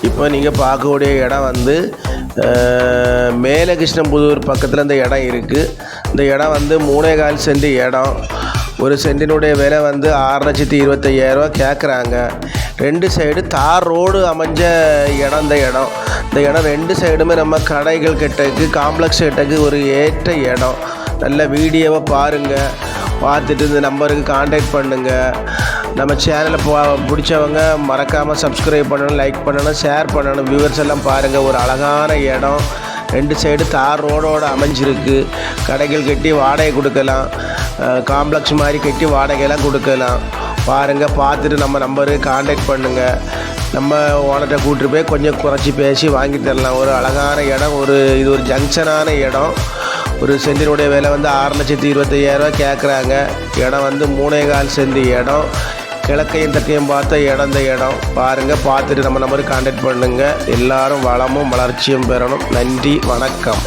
இப்போ நீங்கள் பார்க்கக்கூடிய இடம் வந்து மேலகிருஷ்ணம்புதூர் பக்கத்தில் இந்த இடம் இருக்குது. இந்த இடம் வந்து 3.25 சென்ட் இடம். ஒரு சென்டினுடைய விலை வந்து 6,25,000 கேட்குறாங்க. 2 சைடு தார் ரோடு அமைஞ்ச இடம். இந்த இடம் 2 சைடுமே நம்ம கடைகள் கிட்டக்கு காம்ப்ளெக்ஸ் கிட்டக்கு ஒரு ஏற்ற இடம். நல்ல வீடியோவை பாருங்கள், பார்த்துட்டு இந்த நம்பருக்கு கான்டாக்ட் பண்ணுங்கள். நம்ம சேனலை பிடிச்சவங்க மறக்காமல் சப்ஸ்கிரைப் பண்ணணும், லைக் பண்ணணும், ஷேர் பண்ணணும். வியூவர்ஸ் எல்லாம் பாருங்கள். ஒரு அழகான இடம், 2 சைடு தார் ரோடோடு அமைஞ்சிருக்கு. கடைகள் கட்டி வாடகை கொடுக்கலாம், காம்ப்ளெக்ஸ் மாதிரி கட்டி வாடகையெல்லாம் கொடுக்கலாம். பாருங்கள், பார்த்துட்டு நம்ம நம்பருக்கு கான்டாக்ட் பண்ணுங்கள். நம்ம ஓனர்கிட்ட கூப்பிட்டு போய் கொஞ்சம் குறைச்சி பேசி வாங்கி தரலாம். ஒரு அழகான இடம். இது ஒரு ஜங்ஷனான இடம். ஒரு சென்டினுடைய விலை வந்து 6,25,000 கேட்குறாங்க. இடம் வந்து 3.25 சென்ட் இடம். கிழக்கையும் தக்கையும் பார்த்த இடம். இந்த இடம் பாருங்கள், பார்த்துட்டு நம்ம நம்பருக்கு கான்டாக்ட் பண்ணுங்கள். எல்லோரும் வளமும் வளர்ச்சியும் பெறணும். நன்றி, வணக்கம்.